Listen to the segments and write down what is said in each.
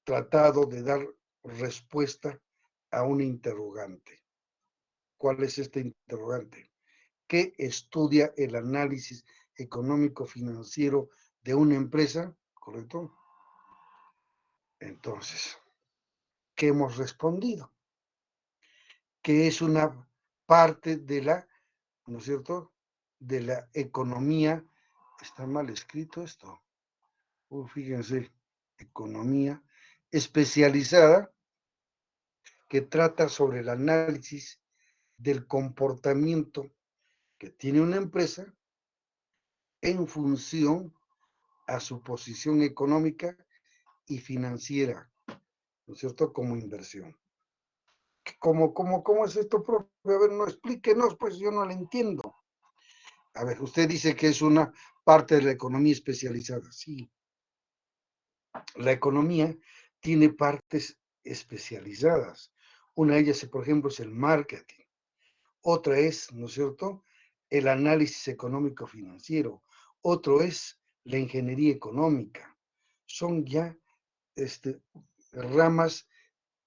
tratado de dar respuesta a un interrogante. ¿Cuál es este interrogante? ¿Qué estudia el análisis económico-financiero de una empresa? ¿Correcto? Entonces, ¿qué hemos respondido? Que es una parte de la, ¿no es cierto?, de la economía. Está mal escrito esto. Fíjense, economía especializada que trata sobre el análisis del comportamiento que tiene una empresa en función a su posición económica y financiera, ¿no es cierto?, como inversión. ¿Cómo es esto, profe? A ver, no, explíquenos, pues yo no lo entiendo. A ver, usted dice que es una parte de la economía especializada. Sí, la economía tiene partes especializadas. Una de ellas, por ejemplo, es el marketing. Otra es, ¿no es cierto?, el análisis económico-financiero. Otro es la ingeniería económica. Son ya ramas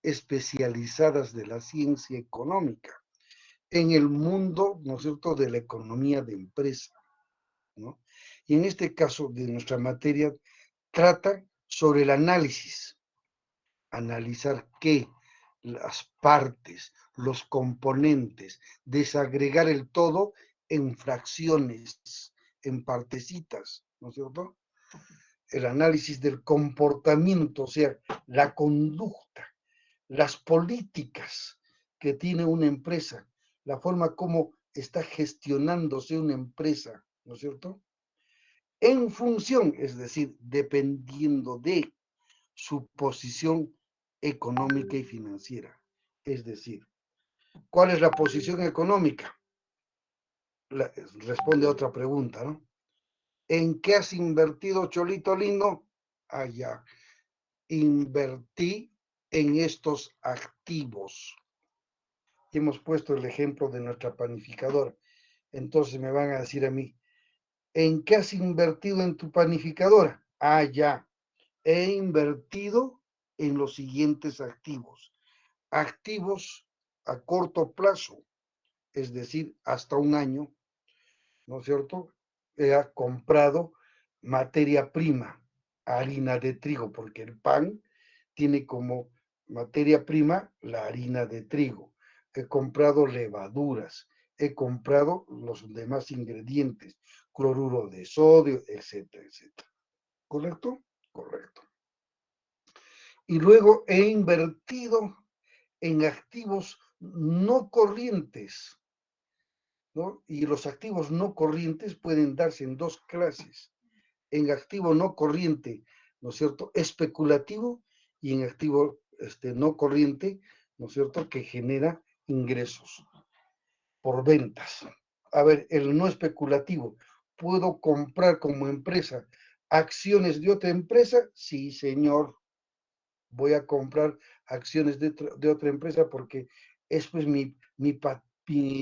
especializadas de la ciencia económica en el mundo, ¿no es cierto?, de la economía de empresa, ¿no? Y en este caso de nuestra materia trata sobre el análisis, analizar qué, las partes, los componentes, desagregar el todo en fracciones, en partecitas, ¿no es cierto? El análisis del comportamiento, o sea, la conducta, las políticas que tiene una empresa, la forma como está gestionándose una empresa, ¿no es cierto? En función, es decir, dependiendo de su posición económica y financiera. Es decir, ¿cuál es la posición económica? Responde a otra pregunta, ¿no? ¿En qué has invertido, Cholito lindo? Allá. Invertí en estos activos. Y hemos puesto el ejemplo de nuestra panificadora. Entonces me van a decir a mí, ¿en qué has invertido en tu panificadora? Ya. He invertido en los siguientes activos. Activos a corto plazo, es decir, hasta un año, ¿no es cierto? He comprado materia prima, harina de trigo, porque el pan tiene como materia prima la harina de trigo. He comprado levaduras, he comprado los demás ingredientes, cloruro de sodio, etcétera, etcétera. ¿Correcto? Correcto. Y luego he invertido en activos no corrientes, ¿no? Y los activos no corrientes pueden darse en dos clases. En activo no corriente, ¿no es cierto?, especulativo, y en activo no corriente, ¿no es cierto?, que genera ingresos por ventas. A ver, el no especulativo, ¿puedo comprar como empresa acciones de otra empresa? Sí, señor, voy a comprar acciones de otra empresa porque es pues mi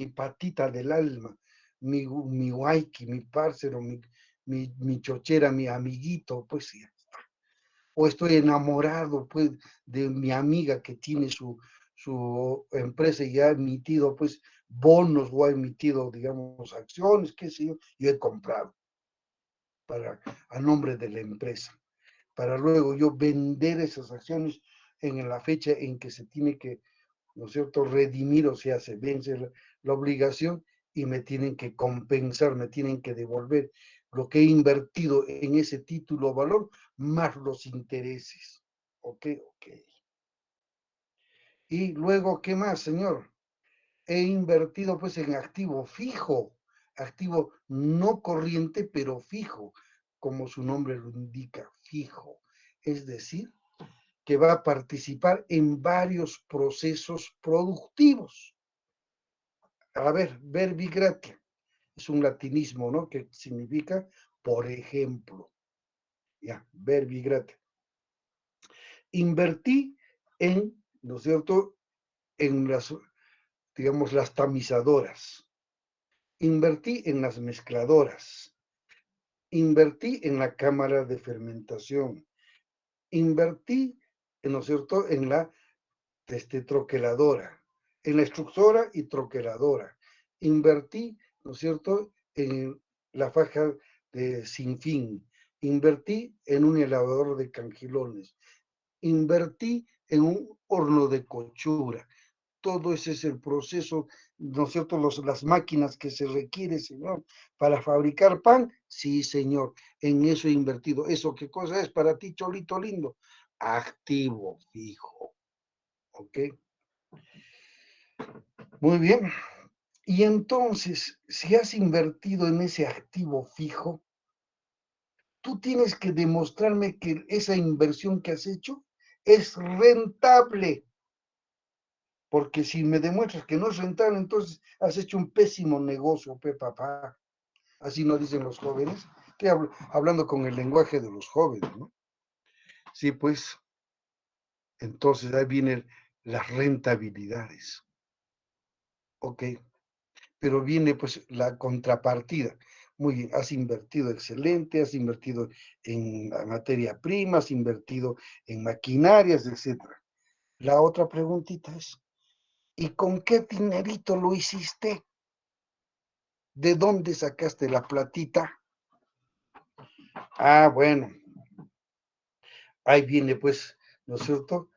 patita del alma, mi waiki, mi parcero, mi chochera, mi amiguito, pues sí. O estoy enamorado pues de mi amiga que tiene su empresa y ha emitido pues bonos o ha emitido, digamos, acciones, qué sé yo he comprado a nombre de la empresa, para luego yo vender esas acciones en la fecha en que se tiene que, ¿no es cierto?, redimir, o sea, se vence la obligación y me tienen que compensar, me tienen que devolver lo que he invertido en ese título o valor, más los intereses. Ok. Y luego, ¿qué más, señor? He invertido pues en activo fijo, activo no corriente, pero fijo, como su nombre lo indica, fijo. Es decir, que va a participar en varios procesos productivos. A ver, verbi gratia, es un latinismo, ¿no?, que significa por ejemplo. Ya, verbi gratia. Invertí en, ¿no es cierto?, en las, digamos, las tamizadoras. Invertí en las mezcladoras. Invertí en la cámara de fermentación. Invertí ¿no es cierto?, en la troqueladora, en la extrusora y troqueladora. Invertí, ¿no es cierto?, en la faja de Sinfín. Invertí en un elevador de cangilones. Invertí en un horno de cochura. Todo ese es el proceso, ¿no es cierto? Las máquinas que se requiere, señor, para fabricar pan. Sí, señor, en eso he invertido. ¿Eso qué cosa es para ti, Cholito lindo? Activo fijo. ¿Ok? Muy bien. Y entonces, si has invertido en ese activo fijo, tú tienes que demostrarme que esa inversión que has hecho es rentable. Porque si me demuestras que no es rentable, entonces has hecho un pésimo negocio, papá. Así nos dicen los jóvenes. Estoy hablando con el lenguaje de los jóvenes, ¿no? Sí, pues, entonces ahí vienen las rentabilidades. Ok, pero viene pues la contrapartida. Muy bien, has invertido excelente, has invertido en materia prima, has invertido en maquinarias, etcétera. La otra preguntita es, ¿y con qué dinerito lo hiciste? ¿De dónde sacaste la platita? Ah, bueno, ahí viene pues, ¿no es cierto?,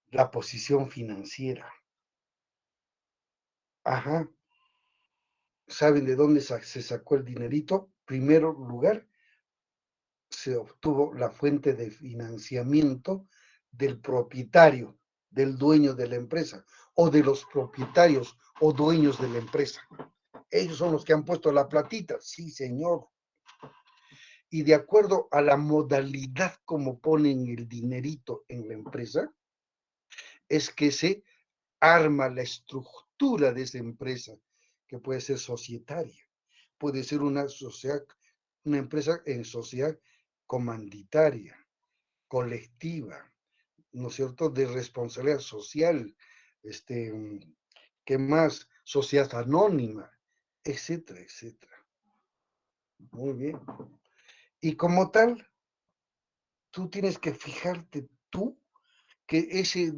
la posición financiera. Ajá, ¿saben de dónde se sacó el dinerito? Primero lugar, se obtuvo la fuente de financiamiento del propietario, del dueño de la empresa, o de los propietarios o dueños de la empresa. Ellos son los que han puesto la platita, sí, señor. Y de acuerdo a la modalidad como ponen el dinerito en la empresa, es que se arma la estructura de esa empresa, que puede ser societaria, puede ser una sociedad, una empresa en sociedad comanditaria, colectiva, ¿no es cierto?, de responsabilidad social, ¿qué más? Sociedad anónima, etcétera, etcétera. Muy bien. Y como tal, tú tienes que fijarte tú que ese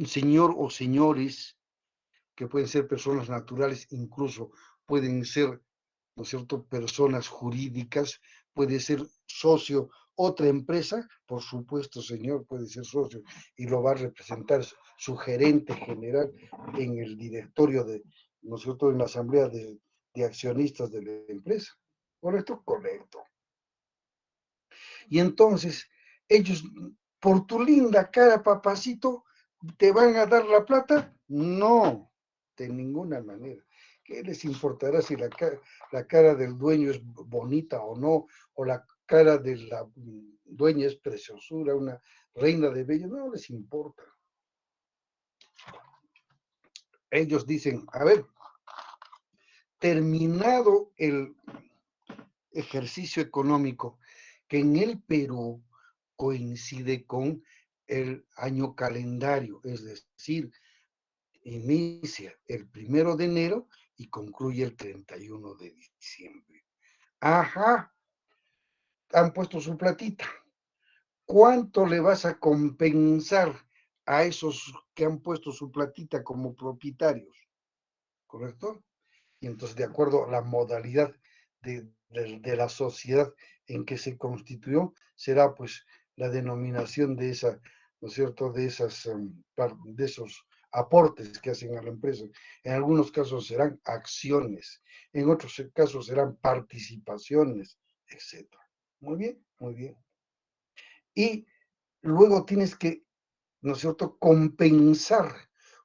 señor o señores, que pueden ser personas naturales, incluso pueden ser, ¿no es cierto?, personas jurídicas, puede ser socio, otra empresa, por supuesto, señor, puede ser socio y lo va a representar su gerente general en el directorio de, ¿no es cierto?, en la asamblea de accionistas de la empresa. ¿Correcto? Correcto. Y entonces, ellos, por tu linda cara, papacito, ¿te van a dar la plata? No, de ninguna manera. ¿Qué les importará si la cara del dueño es bonita o no? O la cara de la dueña es preciosura, una reina de belleza. No les importa. Ellos dicen, a ver, terminado el ejercicio económico, que en el Perú coincide con el año calendario, es decir, inicia el 1 de enero y concluye el 31 de diciembre. Ajá, han puesto su platita. ¿Cuánto le vas a compensar a esos que han puesto su platita como propietarios? ¿Correcto? Y entonces, de acuerdo a la modalidad de la sociedad en que se constituyó, será pues la denominación de esa, ¿no es cierto?, de esos aportes que hacen a la empresa. En algunos casos serán acciones, en otros casos serán participaciones, etcétera. Muy bien, muy bien. Y luego tienes que, ¿no es cierto?, compensar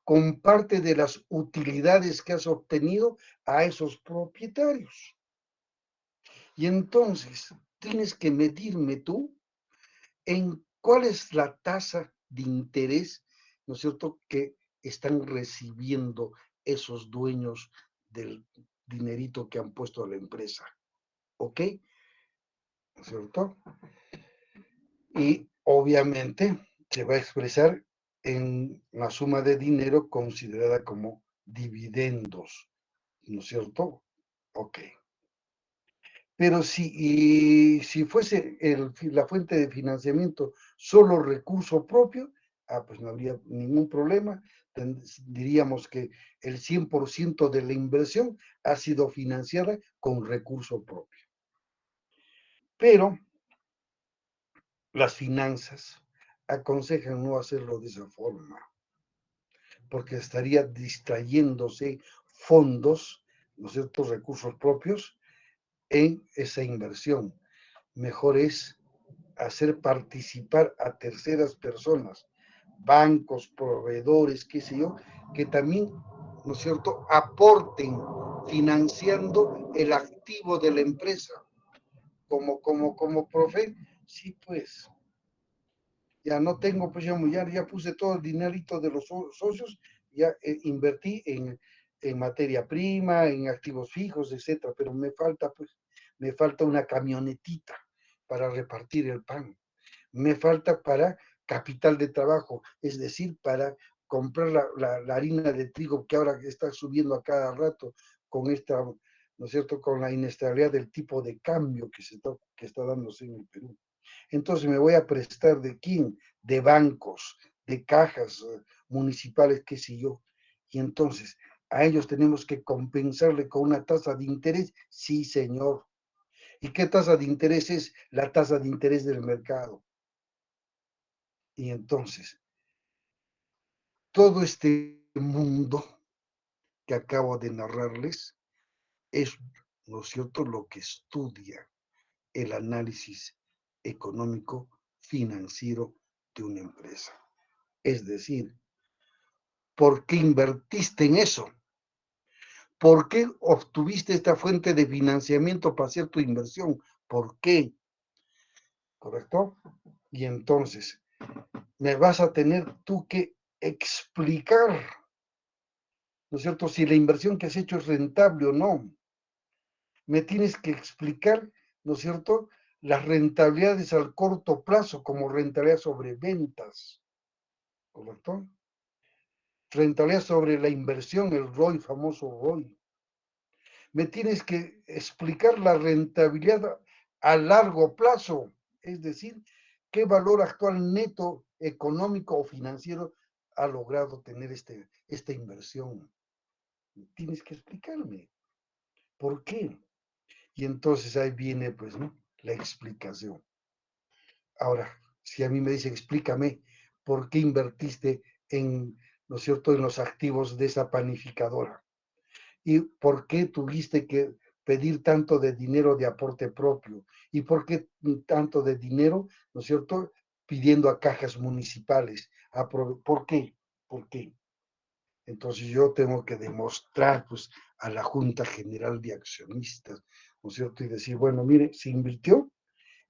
con parte de las utilidades que has obtenido a esos propietarios. Y entonces tienes que medirme tú en cuál es la tasa de interés, ¿no es cierto?, que están recibiendo esos dueños del dinerito que han puesto a la empresa. ¿Ok? ¿No es cierto? Y obviamente se va a expresar en la suma de dinero considerada como dividendos, ¿no es cierto? Ok. Pero si fuese la fuente de financiamiento solo recurso propio, pues no habría ningún problema. Diríamos que el 100% de la inversión ha sido financiada con recurso propio. Pero las finanzas aconsejan no hacerlo de esa forma, porque estaría distrayéndose fondos, ¿no es cierto?, recursos propios en esa inversión. Mejor es hacer participar a terceras personas, bancos, proveedores, qué sé yo, que también, ¿no es cierto?, aporten financiando el activo de la empresa. Como profe, sí, pues, ya no tengo, pues ya puse todo el dinerito de los socios, ya invertí en materia prima, en activos fijos, etcétera, pero me falta una camionetita para repartir el pan. Me falta para capital de trabajo, es decir, para comprar la harina de trigo que ahora está subiendo a cada rato con esta, ¿no es cierto?, con la inestabilidad del tipo de cambio que está dándose en el Perú. Entonces me voy a prestar ¿de quién? De bancos, de cajas municipales, qué sé yo. Y entonces a ellos tenemos que compensarle con una tasa de interés. Sí, señor. ¿Y qué tasa de interés es? La tasa de interés del mercado. Y entonces, todo este mundo que acabo de narrarles es, ¿no es cierto?, lo que estudia el análisis económico financiero de una empresa. Es decir, ¿por qué invertiste en eso? ¿Por qué obtuviste esta fuente de financiamiento para hacer tu inversión? ¿Por qué? ¿Correcto? Y entonces, me vas a tener tú que explicar, ¿no es cierto?, si la inversión que has hecho es rentable o no. Me tienes que explicar, ¿no es cierto?, las rentabilidades al corto plazo como rentabilidad sobre ventas, ¿correcto? Rentabilidad sobre la inversión, el ROI, famoso ROI. Me tienes que explicar la rentabilidad a largo plazo, es decir, qué valor actual neto económico o financiero ha logrado tener esta inversión. Tienes que explicarme por qué. Y entonces ahí viene, pues, ¿no?, la explicación. Ahora, si a mí me dice, explícame por qué invertiste en, ¿no es cierto?, en los activos de esa panificadora. ¿Y por qué tuviste que pedir tanto de dinero de aporte propio? ¿Y por qué tanto de dinero, ¿no es cierto?, pidiendo a cajas municipales? ¿Por qué? ¿Por qué? Entonces yo tengo que demostrar, pues, a la Junta General de Accionistas, ¿no es cierto?, y decir, bueno, mire, se invirtió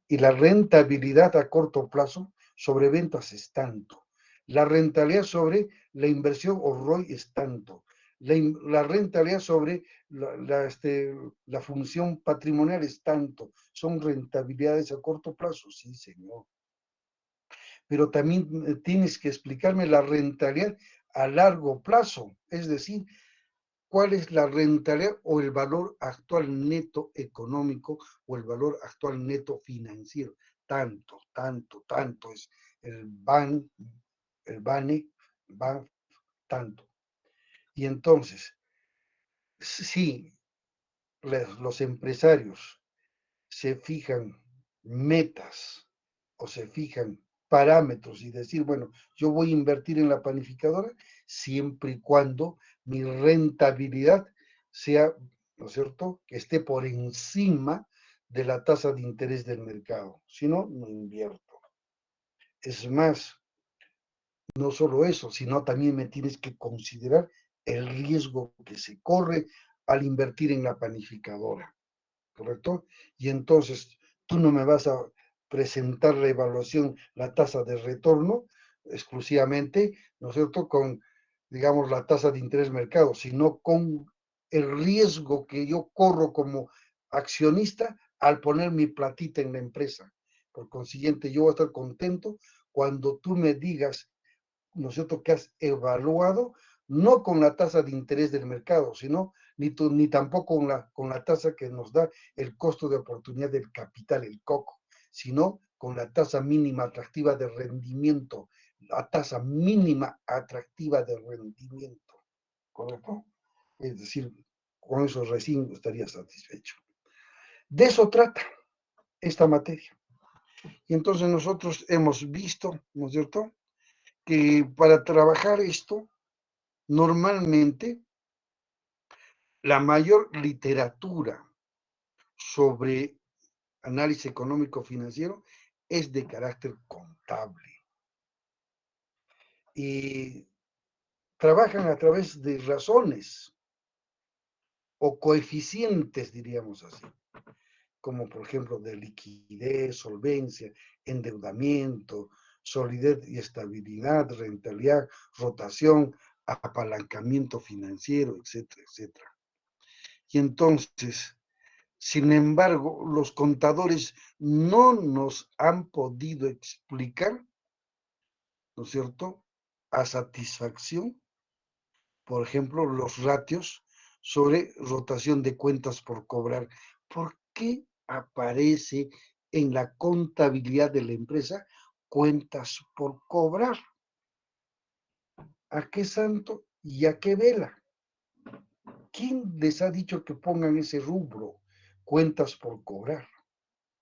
y la rentabilidad a corto plazo sobre ventas es tanto. La rentabilidad sobre la inversión o ROI es tanto. La rentabilidad sobre la función patrimonial es tanto. Son rentabilidades a corto plazo, sí, señor. Pero también tienes que explicarme la rentabilidad a largo plazo, es decir, cuál es la rentabilidad o el valor actual neto económico o el valor actual neto financiero. Tanto, tanto, tanto es el BAN, el BANE, BAN, tanto. Y entonces, si los empresarios se fijan metas o se fijan parámetros y decir, bueno, yo voy a invertir en la panificadora siempre y cuando mi rentabilidad sea, ¿no es cierto?, que esté por encima de la tasa de interés del mercado. Si no, no invierto. Es más, no solo eso, sino también me tienes que considerar el riesgo que se corre al invertir en la panificadora. ¿Correcto? Y entonces tú no me vas a presentar la evaluación, la tasa de retorno exclusivamente, ¿no es cierto?, con, digamos, la tasa de interés mercado, sino con el riesgo que yo corro como accionista al poner mi platita en la empresa. Por consiguiente, yo voy a estar contento cuando tú me digas, ¿no es cierto?, que has evaluado, no con la tasa de interés del mercado, sino ni tampoco con la tasa que nos da el costo de oportunidad del capital, el COCO, sino con la tasa mínima atractiva de rendimiento la tasa mínima atractiva de rendimiento, ¿correcto? Es decir, con eso recién estaría satisfecho. De eso trata esta materia. Y entonces nosotros hemos visto, ¿no es cierto?, que para trabajar esto, normalmente la mayor literatura sobre análisis económico financiero es de carácter contable. Y trabajan a través de razones o coeficientes, diríamos así, como por ejemplo de liquidez, solvencia, endeudamiento, solidez y estabilidad, rentabilidad, rotación, apalancamiento financiero, etcétera, etcétera. Y entonces, sin embargo, los contadores no nos han podido explicar, ¿no es cierto?, a satisfacción, por ejemplo, los ratios sobre rotación de cuentas por cobrar. ¿Por qué aparece en la contabilidad de la empresa cuentas por cobrar? ¿A qué santo y a qué vela? ¿Quién les ha dicho que pongan ese rubro, cuentas por cobrar?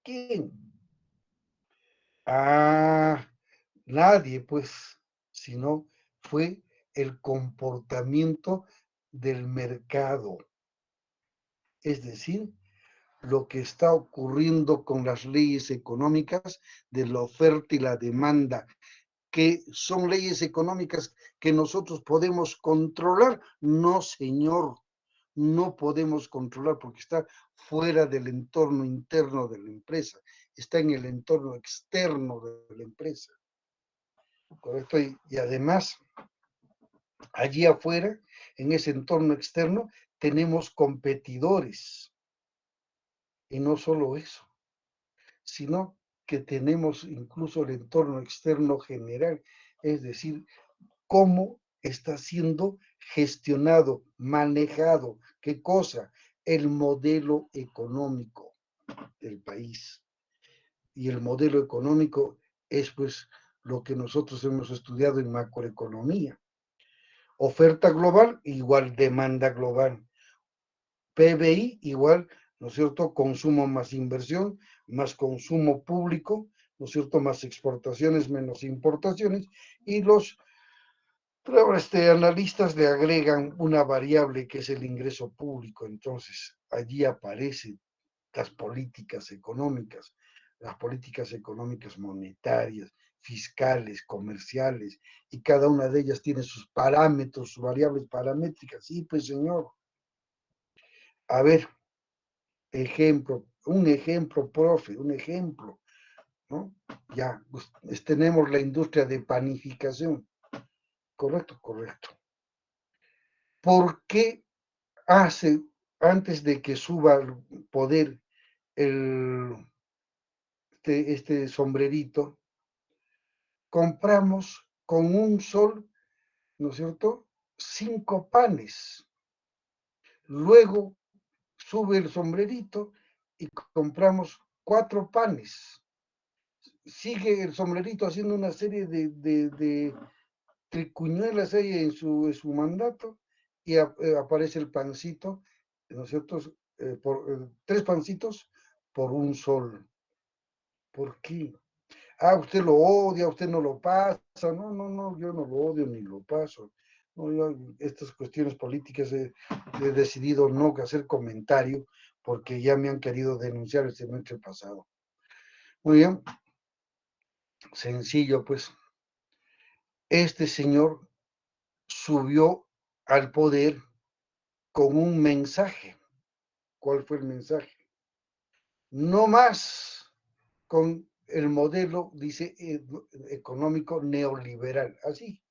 ¿Quién? Ah, nadie, pues, sino fue el comportamiento del mercado. Es decir, lo que está ocurriendo con las leyes económicas de la oferta y la demanda, que son leyes económicas que nosotros podemos controlar. No, señor, no podemos controlar porque está fuera del entorno interno de la empresa, está en el entorno externo de la empresa, ¿correcto? Y además, allí afuera, en ese entorno externo, tenemos competidores. Y no solo eso, sino que tenemos incluso el entorno externo general, es decir, cómo está siendo gestionado, manejado, qué cosa, el modelo económico del país. Y el modelo económico es pues lo que nosotros hemos estudiado en macroeconomía. Oferta global igual demanda global. PBI igual, ¿no es cierto?, consumo más inversión, más consumo público, ¿no es cierto?, más exportaciones menos importaciones, y los analistas le agregan una variable que es el ingreso público. Entonces, allí aparecen las políticas económicas monetarias, fiscales, comerciales, y cada una de ellas tiene sus parámetros, sus variables paramétricas. Sí, pues señor, a ver, un ejemplo, profe, un ejemplo, ¿no? Ya, pues, tenemos la industria de panificación. Correcto, correcto. ¿Por qué antes de que suba al poder este sombrerito, compramos con un sol, ¿no es cierto?, 5 panes? Luego sube el sombrerito y compramos 4 panes. Sigue el sombrerito haciendo una serie de tricuñuelas ahí en su mandato, y aparece el pancito, ¿no es cierto?, por 3 pancitos por un sol. ¿Por qué? Ah, usted lo odia, usted no lo pasa. No, no, no, yo no lo odio ni lo paso. No, yo, estas cuestiones políticas he decidido no hacer comentario porque ya me han querido denunciar el semestre pasado. Muy bien, sencillo, pues. Este señor subió al poder con un mensaje. ¿Cuál fue el mensaje? No más con el modelo, dice, económico neoliberal. Así.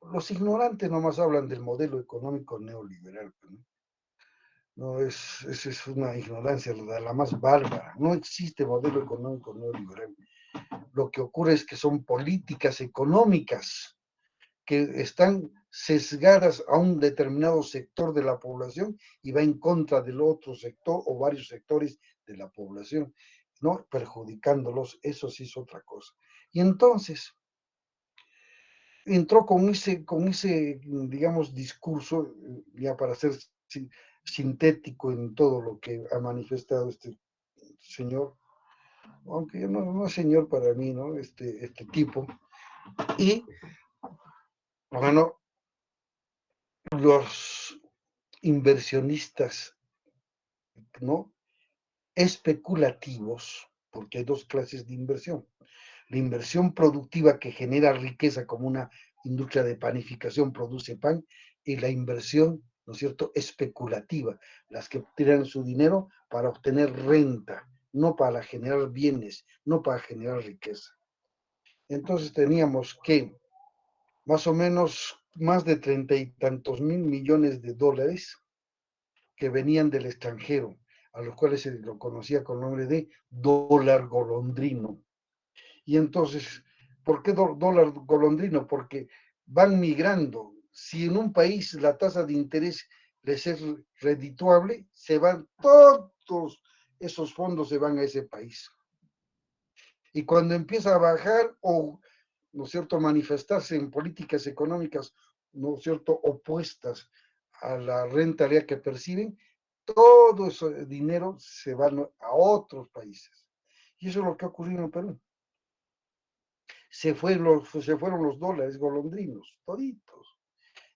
Los ignorantes nomás hablan del modelo económico neoliberal. No, esa es una ignorancia la más bárbara. No existe modelo económico neoliberal. Lo que ocurre es que son políticas económicas que están sesgadas a un determinado sector de la población y va en contra del otro sector o varios sectores de la población, ¿no?, perjudicándolos. Eso sí es otra cosa. Y entonces, entró digamos, discurso, ya para ser sintético en todo lo que ha manifestado este señor, aunque no es señor para mí, ¿no? Este tipo. Y, bueno, los inversionistas, ¿no? Especulativos, porque hay dos clases de inversión. La inversión productiva que genera riqueza como una industria de panificación produce pan y la inversión, ¿no es cierto?, especulativa, las que tiran su dinero para obtener renta, no para generar bienes, no para generar riqueza. Entonces teníamos que más o menos más de 30 y tantos mil millones de dólares que venían del extranjero, a los cuales se lo conocía con el nombre de dólar golondrino. Y entonces, ¿por qué dólar golondrino? Porque van migrando. Si en un país la tasa de interés les es redituable, se van todos esos fondos, se van a ese país. Y cuando empieza a bajar o, ¿no es cierto?, manifestarse en políticas económicas, ¿no es cierto?, opuestas a la rentabilidad que perciben, todo ese dinero se va a otros países. Y eso es lo que ha ocurrido en Perú. Se fueron los dólares golondrinos, toditos.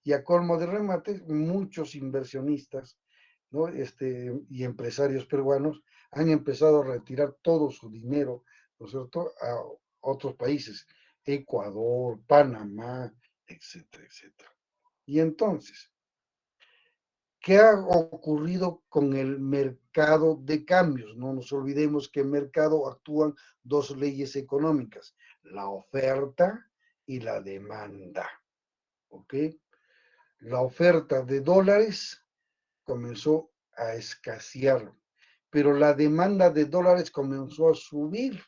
Y a colmo de remate, muchos inversionistas, ¿no? Y empresarios peruanos han empezado a retirar todo su dinero, ¿no es cierto?, a otros países, Ecuador, Panamá, etcétera, etcétera. Y entonces, ¿qué ha ocurrido con el mercado de cambios? No nos olvidemos que en mercado actúan dos leyes económicas, la oferta y la demanda. ¿Ok? La oferta de dólares comenzó a escasear, pero la demanda de dólares comenzó a subir.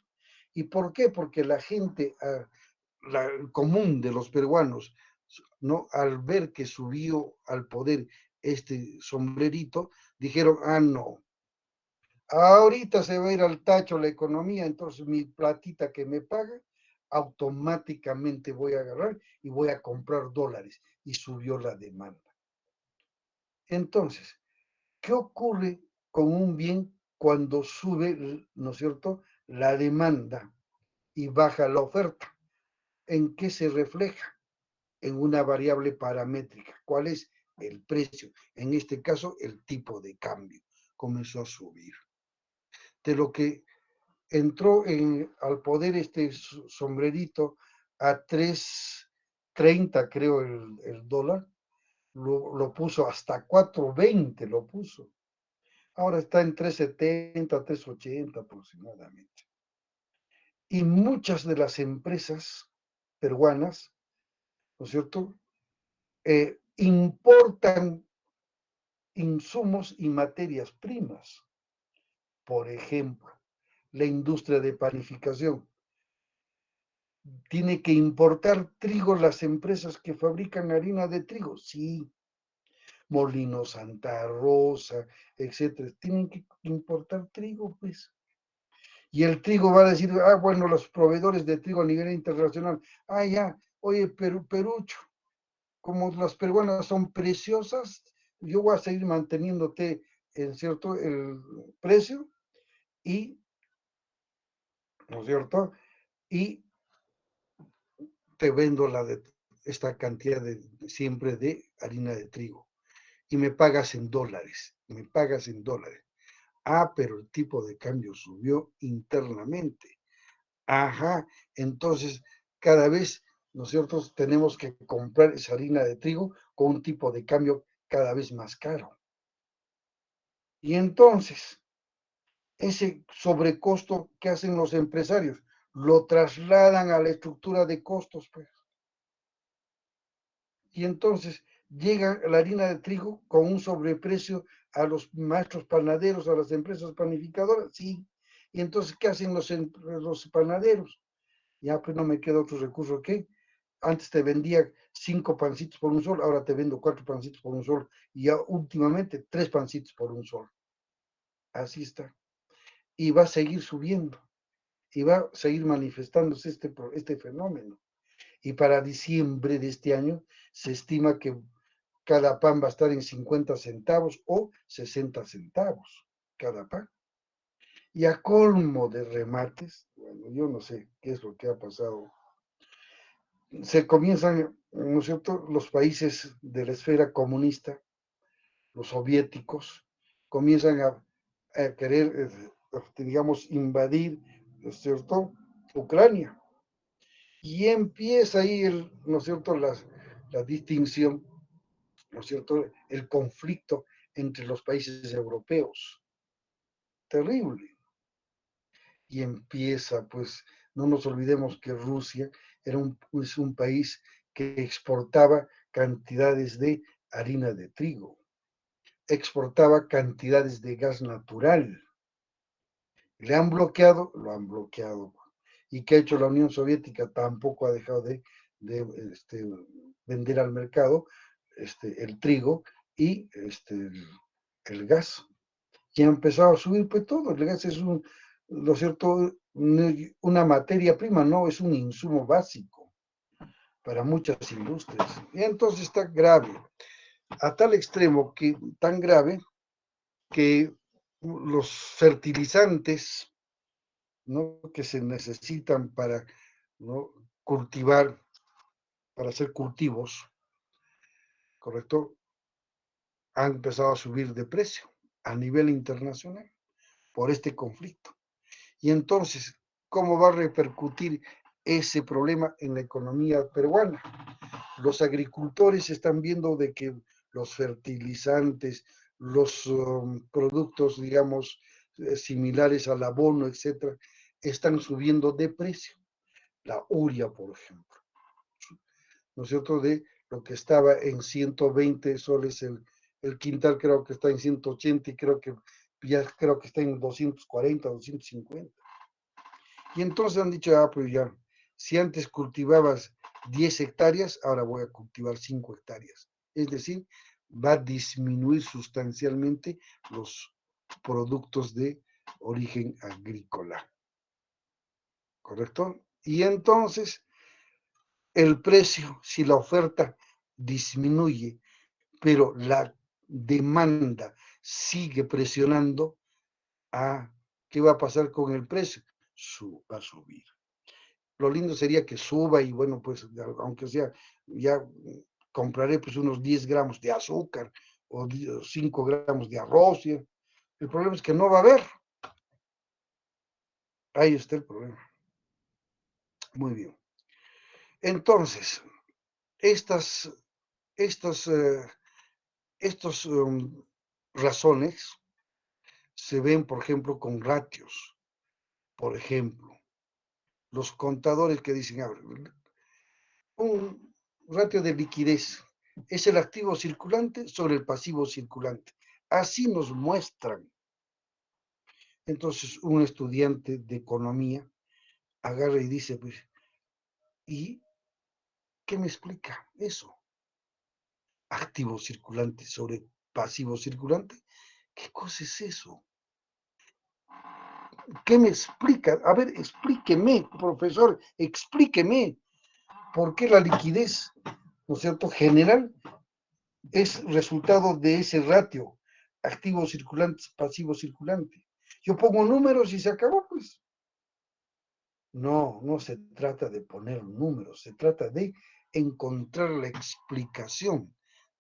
¿Y por qué? Porque la gente, el común de los peruanos, ¿no?, al ver que subió al poder este sombrerito, dijeron, no, ahorita se va a ir al tacho la economía, entonces mi platita que me paga, automáticamente voy a agarrar y voy a comprar dólares. Y subió la demanda. Entonces, ¿qué ocurre con un bien cuando sube, ¿no es cierto?, la demanda y baja la oferta? ¿En qué se refleja? En una variable paramétrica. ¿Cuál es? El precio. En este caso, el tipo de cambio comenzó a subir. De lo que entró al poder este sombrerito a 3.30, creo, el dólar, lo puso hasta 4.20, lo puso. Ahora está en 3.70, 3.80 aproximadamente. Y muchas de las empresas peruanas, ¿no es cierto?, importan insumos y materias primas. Por ejemplo, la industria de panificación tiene que importar trigo las empresas que fabrican harina de trigo. Sí, Molino Santa Rosa, etcétera. Tienen que importar trigo, pues. Y el trigo va a decir, bueno, los proveedores de trigo a nivel internacional, ya, oye, Perucho, como las peruanas son preciosas, yo voy a seguir manteniéndote en cierto el precio y, ¿no es cierto? Y te vendo esta cantidad siempre de harina de trigo y me pagas en dólares, pero el tipo de cambio subió internamente. Entonces cada vez nosotros tenemos que comprar esa harina de trigo con un tipo de cambio cada vez más caro. Y entonces, ese sobrecosto que hacen los empresarios, lo trasladan a la estructura de costos, pues. Y entonces llega la harina de trigo con un sobreprecio a los maestros panaderos, a las empresas panificadoras, sí. Y entonces, ¿qué hacen los panaderos? Ya pues no me queda otro recurso que antes te vendía 5 pancitos por un sol, ahora te vendo 4 pancitos por un sol y ya últimamente 3 pancitos por un sol. Así está. Y va a seguir subiendo y va a seguir manifestándose este fenómeno. y para diciembre de este año se estima que cada pan va a estar en 50 centavos o 60 centavos cada pan. Y a colmo de remates, bueno, yo no sé qué es lo que ha pasado, se comienzan, ¿no es cierto?, los países de la esfera comunista, los soviéticos, comienzan a querer, digamos, invadir, ¿no es cierto?, Ucrania. Y empieza ahí, ¿no es cierto?, la distinción, ¿no es cierto?, el conflicto entre los países europeos. Terrible. Y empieza, pues, no nos olvidemos que Rusia era pues, un país que exportaba cantidades de harina de trigo, exportaba cantidades de gas natural. Le han bloqueado, lo han bloqueado. ¿Y qué ha hecho la Unión Soviética? Tampoco ha dejado de vender al mercado el trigo y el gas. Y ha empezado a subir pues todo. El gas es lo cierto, una materia prima, no, es un insumo básico para muchas industrias. Y entonces está grave, a tal extremo que tan grave que los fertilizantes, ¿no?, que se necesitan para, ¿no?, cultivar, para hacer cultivos, ¿correcto?, han empezado a subir de precio a nivel internacional por este conflicto. Y entonces, ¿cómo va a repercutir ese problema en la economía peruana? Los agricultores están viendo de que los fertilizantes, los productos, digamos, similares al abono, etcétera, están subiendo de precio. La uria, por ejemplo, ¿no es cierto? De lo que estaba en 120 soles el quintal, creo que está en 180 y creo que está en 240, 250. Y entonces han dicho, pues ya, si antes cultivabas 10 hectáreas, ahora voy a cultivar 5 hectáreas. Es decir, va a disminuir sustancialmente los productos de origen agrícola. ¿Correcto? Y entonces, el precio, si la oferta disminuye, pero la demanda sigue presionando, ¿qué va a pasar con el precio? Va a subir. Lo lindo sería que suba y bueno, pues aunque sea, ya compraré pues unos 10 gramos de azúcar o 5 gramos de arroz. El problema es que no va a haber. Ahí está el problema. Muy bien. Entonces, estas, estos, razones se ven, por ejemplo, con ratios. Por ejemplo, los contadores que dicen, a ver, un ratio de liquidez es el activo circulante sobre el pasivo circulante. Así nos muestran. Entonces, un estudiante de economía agarra y dice, pues, ¿y qué me explica eso? Activo circulante sobre pasivo circulante. ¿Qué cosa es eso? ¿Qué me explica? A ver, explíqueme, profesor, explíqueme por qué la liquidez, ¿no es cierto?, general es resultado de ese ratio, activo circulante, pasivo circulante. Yo pongo números y se acabó, pues. No, no se trata de poner números, se trata de encontrar la explicación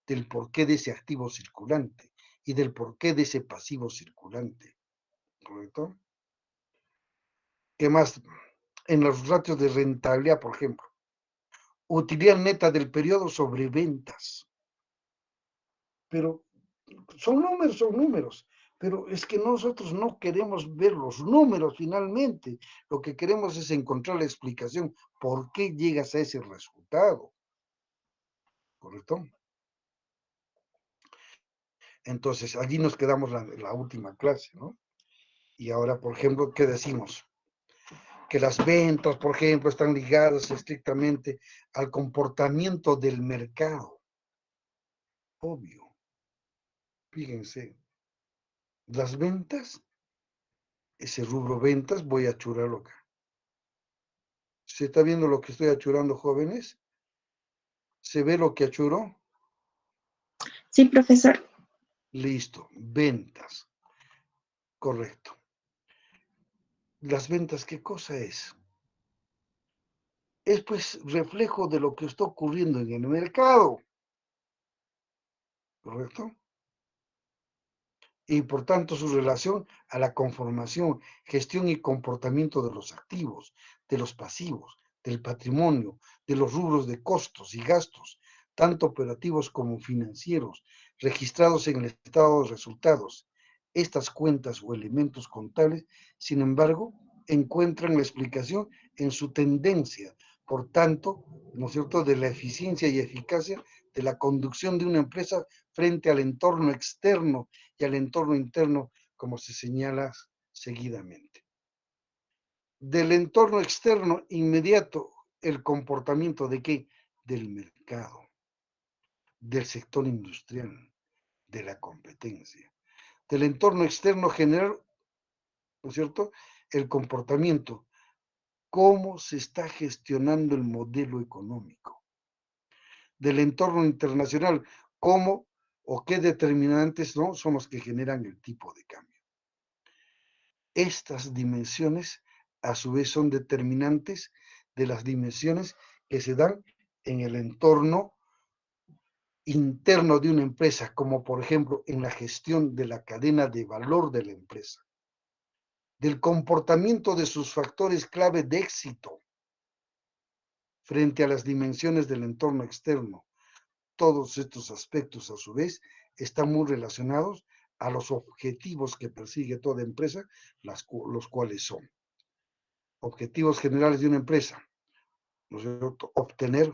del porqué de ese activo circulante y del porqué de ese pasivo circulante. ¿Correcto? ¿Qué más? En los ratios de rentabilidad, por ejemplo, utilidad neta del periodo sobre ventas. Pero son números, pero es que nosotros no queremos ver los números finalmente, lo que queremos es encontrar la explicación por qué llegas a ese resultado, ¿correcto? Entonces, allí nos quedamos la última clase, ¿no? Y ahora, por ejemplo, ¿qué decimos? Que las ventas, por ejemplo, están ligadas estrictamente al comportamiento del mercado. Obvio. Fíjense, las ventas, ese rubro ventas, voy a churarlo acá. ¿Se está viendo lo que estoy achurando, jóvenes? ¿Se ve lo que achuro? Sí, profesor. Listo, ventas, correcto. Las ventas, ¿qué cosa es? Es pues reflejo de lo que está ocurriendo en el mercado, ¿correcto? Y por tanto su relación a la conformación, gestión y comportamiento de los activos, de los pasivos, del patrimonio, de los rubros de costos y gastos, tanto operativos como financieros, registrados en el estado de resultados. Estas cuentas o elementos contables, sin embargo, encuentran la explicación en su tendencia, por tanto, ¿no es cierto?, de la eficiencia y eficacia de la conducción de una empresa frente al entorno externo y al entorno interno, como se señala seguidamente. Del entorno externo inmediato, el comportamiento de qué? Del mercado, del sector industrial, de la competencia. Del entorno externo general, ¿no es cierto? El comportamiento, cómo se está gestionando el modelo económico. Del entorno internacional, cómo o qué determinantes, ¿no?, son los que generan el tipo de cambio. Estas dimensiones, a su vez, son determinantes de las dimensiones que se dan en el entorno interno de una empresa, como por ejemplo en la gestión de la cadena de valor de la empresa, del comportamiento de sus factores clave de éxito frente a las dimensiones del entorno externo. Todos estos aspectos, a su vez, están muy relacionados a los objetivos que persigue toda empresa, los cuales son objetivos generales de una empresa, ¿no es cierto? Obtener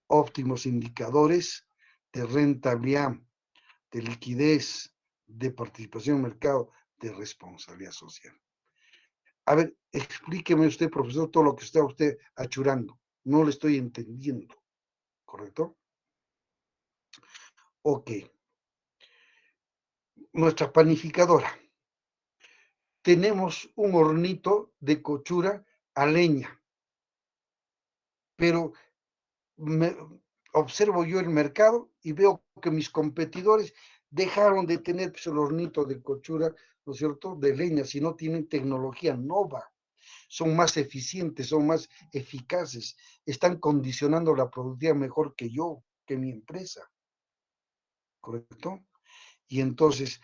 óptimos indicadores de rentabilidad, de liquidez, de participación en el mercado, de responsabilidad social. A ver, explíqueme usted, profesor, todo lo que está usted achurando. No le estoy entendiendo, ¿correcto? Ok. Nuestra panificadora. Tenemos un hornito de cochura a leña, pero observo yo el mercado y veo que mis competidores dejaron de tener pues, el hornito de cochura, ¿no es cierto?, de leña, si no tienen tecnología nova, son más eficientes, son más eficaces, están condicionando la productividad mejor que yo, que mi empresa, ¿correcto? Y entonces,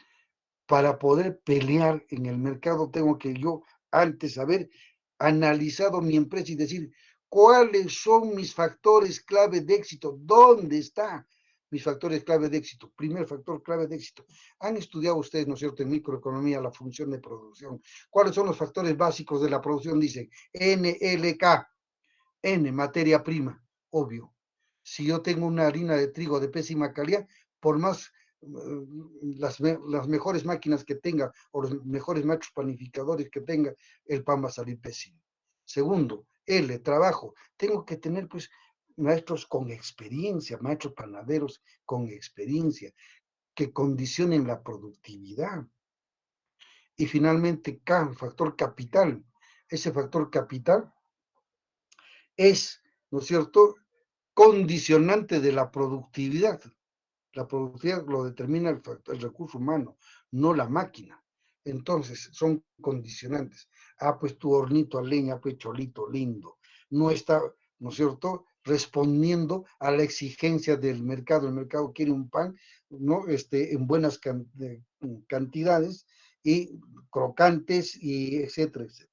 para poder pelear en el mercado, tengo que yo antes haber analizado mi empresa y decir, ¿cuáles son mis factores clave de éxito? ¿Dónde están mis factores clave de éxito? Primer factor clave de éxito. Han estudiado ustedes, ¿no es cierto?, en microeconomía la función de producción. ¿Cuáles son los factores básicos de la producción? Dicen NLK, N, materia prima, obvio. Si yo tengo una harina de trigo de pésima calidad, por más las mejores máquinas que tenga o los mejores machos panificadores que tenga, el pan va a salir pésimo. Segundo, L, trabajo. Tengo que tener pues maestros con experiencia, maestros panaderos con experiencia, que condicionen la productividad. Y finalmente, K, factor capital. Ese factor capital es, ¿no es cierto?, condicionante de la productividad. La productividad lo determina el recurso humano, no la máquina. Entonces, son condicionantes. Ah, pues tu hornito a leña, pues cholito lindo. No está, ¿no es cierto?, respondiendo a la exigencia del mercado. El mercado quiere un pan, ¿no?, en buenas cantidades y crocantes, y etcétera, etcétera.